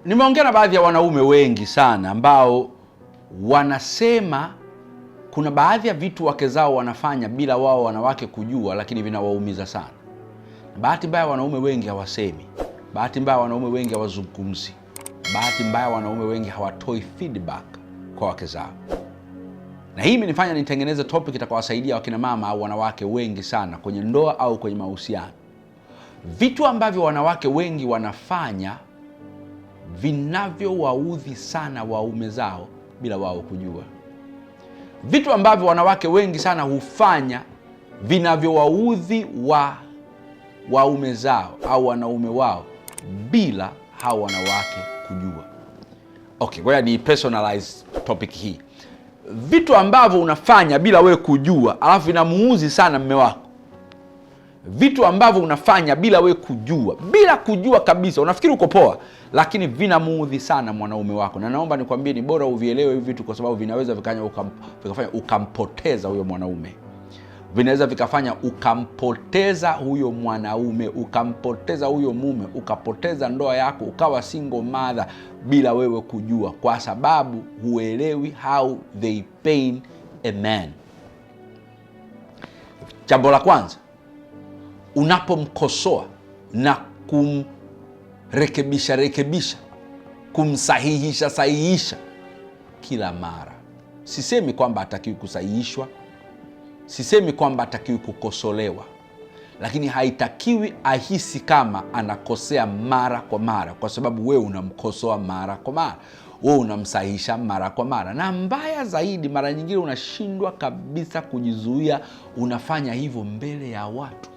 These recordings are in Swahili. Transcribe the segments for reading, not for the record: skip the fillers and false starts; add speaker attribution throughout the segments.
Speaker 1: Nimeongea na baadhi ya wanaume wengi sana ambao wanasema kuna baadhi ya vitu wake zao wanafanya bila wao wanawake kujua, lakini vinawaumiza sana. Bahati mbaya wanaume wengi hawasemi. Bahati mbaya wanaume wengi hawazungumzi. Bahati mbaya wanaume wengi hawatoi feedback kwa wake zao. Na hii imenifanya nitengeneze topic itakayowasaidia wakina mama au wanawake wengi sana kwenye ndoa au kwenye mahusiano. Vitu ambavyo wanawake wengi wanafanya vinavyowaudhi sana waume zao bila wao kujua. Vitu ambavyo wanawake wengi sana hufanya vinavyowaudhi waume zao au wanaume wao bila hao wanawake kujua. Okay, ngoja ni personalize topic hii. Vitu ambavyo unafanya bila wewe kujua, alafu vinamuudhi sana mume wako. Vitu ambavyo unafanya bila wewe kujua, bila kujua kabisa, unafikiri uko poa, lakini vinamuudhi sana mwanaume wako. Na naomba nikwambie, ni bora uvielewe hivi vitu, kwa sababu vinaweza vikafanya ukampoteza huyo mwanaume. Vinaweza vikafanya ukampoteza huyo mwanaume, ukampoteza huyo mume, ukapoteza ndoa yako, ukawa single mother bila wewe kujua, kwa sababu huelewi how they pain a man. Jambo la kwanza, unapomkosoa na kumrekebisha, kumsahihisha kila mara. Sisemi kwamba hatakiwi kusahihishwa, sisemi kwamba hatakiwi kukosolewa, lakini haitakiwi ahisi kama anakosea mara kwa mara, kwa sababu wewe unamkosoa mara kwa mara, wewe unamsahihisha mara kwa mara. Na mbaya zaidi, mara nyingine unashindwa kabisa kujizuia, unafanya hivyo mbele ya watu.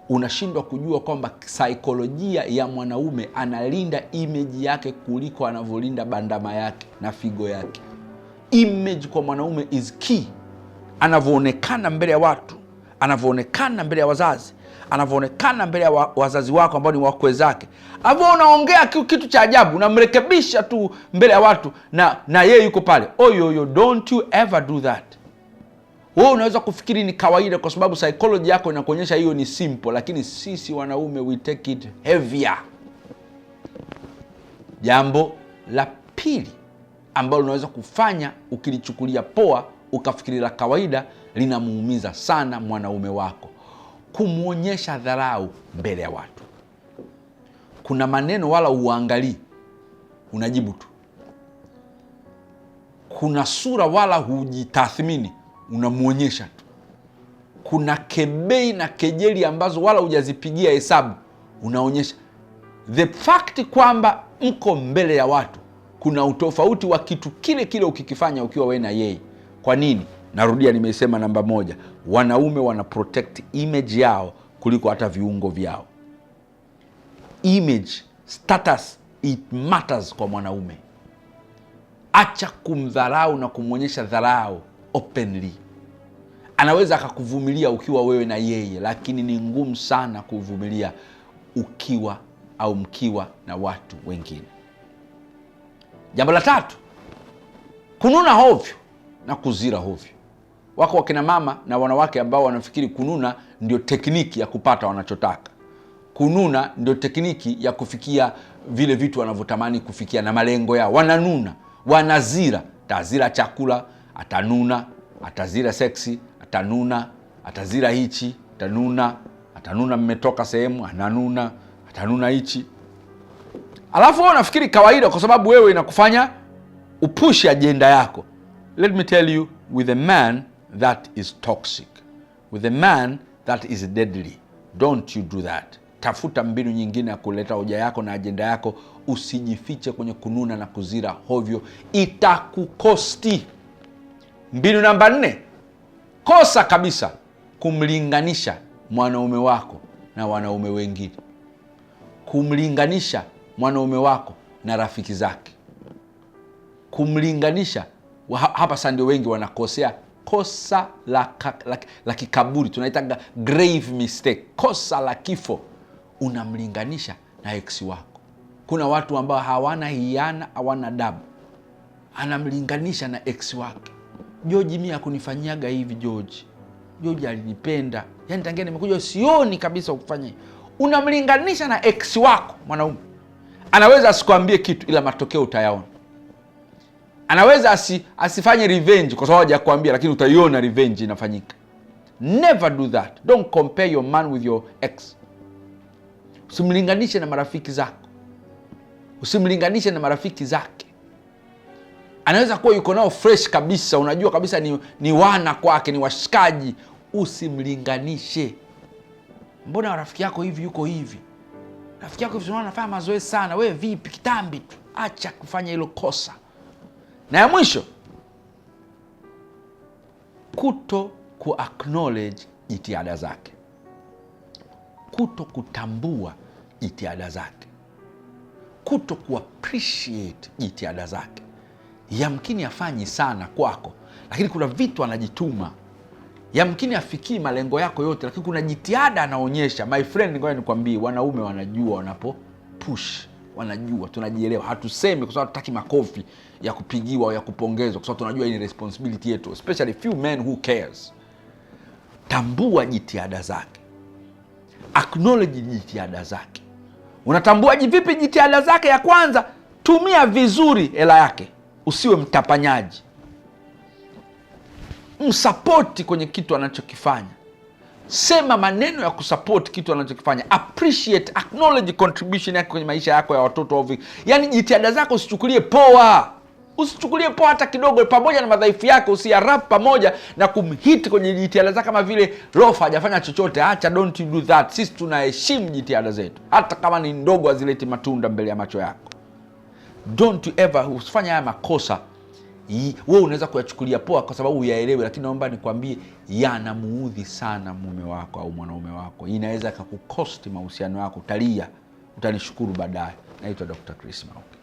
Speaker 1: Unashindwa kujua kwamba saikolojia ya mwanaume analinda image yake kuliko anavyolinda bandama yake na figo yake. Image kwa mwanaume is key. Anavyoonekana mbele ya watu, anavyoonekana mbele ya wazazi, anavyoonekana mbele ya wazazi wako ambao ni wakwe zake. Hapo unaongea kitu cha ajabu, unamrekebisha tu mbele ya watu na yeye yuko pale. Oyo, don't you ever do that. Wewe unaweza kufikiri ni kawaida kwa sababu psychology yako inakuonyesha hiyo ni simple, lakini sisi wanaume we take it heavier. Jambo la pili ambalo unaweza kufanya ukilichukulia poa, ukafikiri la kawaida, linamuumiza sana mwanaume wako: kumuonyesha dharau mbele ya watu. Kuna maneno wala uangalii, unajibu tu. Kuna sura wala hujitathmini, unamuonyesha tu. Kuna kebei na kejeli ambazo wala hujazipigia hesabu, unaonyesha. The fact kwamba mko mbele ya watu, kuna utofauti wa kitu kile kile ukikifanya ukiwa wewe na yeye. Kwa nini? Narudia, nimesema namba moja, wanaume wana protect image yao kuliko hata viungo vyao. Image, status, it matters kwa mwanaume. Acha kumdharau na kumwonyesha dharau openly. Anaweza akakuvumilia ukiwa wewe na yeye, lakini ni ngumu sana kuvumilia ukiwa au mkiwa na watu wengine. Jambo la tatu, kununa hovyo na kuzira hovyo. Wako wakina mama na wanawake ambao wanafikiri kununa ndio tekniki ya kupata wanachotaka. Kununa ndio tekniki ya kufikia vile vitu wanavyotamani kufikia na malengo yao. Wananuna, wanazira. Atazira chakula, atanuna. Atazira seksi, atanuna. Atazira hichi, atanuna mmetoka sehemu, ananuna. Atanuna hichi. Alafu wewe unafikiri kawaida kwa sababu wewe inakufanya upushi agenda yako. Let me tell you, with a man that is toxic, with a man that is deadly, don't you do that. Tafuta mbinu nyingine ya kuleta hoja yako na agenda yako. Usijifiche kwenye kununa na kuzira hovyo, itakukosti. Mbinu namba 4, kosa kabisa kumlinganisha mwanaume wako na wanaume wengine. Kumlinganisha mwanaume wako na rafiki zake. Kumlinganisha, hapa sasa ndio wengi wanakosea. Kosa la kikaburi, tunaita grave mistake, kosa la kifo. Unamlinganisha na ex wako. Kuna watu ambao hawana hiana, hawana adabu. Anamlinganisha na ex wake. George, mimi hakunifanyaga hivi George. George alinipenda. Yaani tangia nimekuja sioni kabisa ukufanya. Unamlinganisha na ex wako mwanaume. Anaweza asikwambie kitu ila matokeo utayaona. Anaweza asifanye revenge kwa sababu hajakwambia, lakini utaiona revenge inafanyika. Never do that. Don't compare your man with your ex. Usimlinganishe na marafiki zako. Usimlinganishe na marafiki zake. Anaweza kuwa yuko nao fresh kabisa, unajua kabisa ni wana kwake, ni washikaji. Usimlinganishe. Mbona rafiki yako hivi yuko hivi? Rafiki yako hivi anafanya mazoezi sana, wewe vipi kitambi tu? Acha kufanya hilo kosa. Na ya mwisho, kuto ku-acknowledge jitihada zake. Kuto kutambua jitihada zake. Kuto ku-appreciate jitihada zake. Yamkini afanyi sana kwako, lakini kuna vitu anajituma. Yamkini afikii malengo yako yote, lakini kuna jitihada anaonyesha. My friend, ngoja nikwambie, wanaume wanajua wanapo push. Wanajua, tunajielewa. Hatusemi kwa sababu tutaki makofi ya kupigiwa au ya kupongezwa, kwa sababu tunajua hii ni responsibility yetu, especially few men who cares. Tambua jitihada zake. Acknowledge jitihada zake. Unatambua vipi jitihada zake? Ya kwanza, tumia vizuri hela yake. Usiwe mtapanyaji. Msapoti kwenye kitu anachokifanya. Sema maneno ya kusupport kitu anachokifanya. Appreciate, acknowledge contribution yake kwenye maisha yako ya watoto au vipi. Yaani jitihada zako usichukulie poa. Usichukulie poa hata kidogo, pamoja na madhaifu yake. Usiyarap pamoja na kumhit kwenye jitihada zake kama vile Rofa hajafanya chochote. Acha, don't you do that. Sisi tunaheshimu jitihada zetu, hata kama ni ndogo, hazileti matunda mbele ya macho yako. Don't you ever, usifanye haya makosa. Wewe unaweza kuyachukulia poa kwa sababu uyaelewe, lakini naomba nikwambie yanamuudhi sana mume wako au mwanaume wako. Inaweza kukukosti mahusiano yako, utalia, utanishukuru baadaye. Naitwa Dr. Chris Mauki.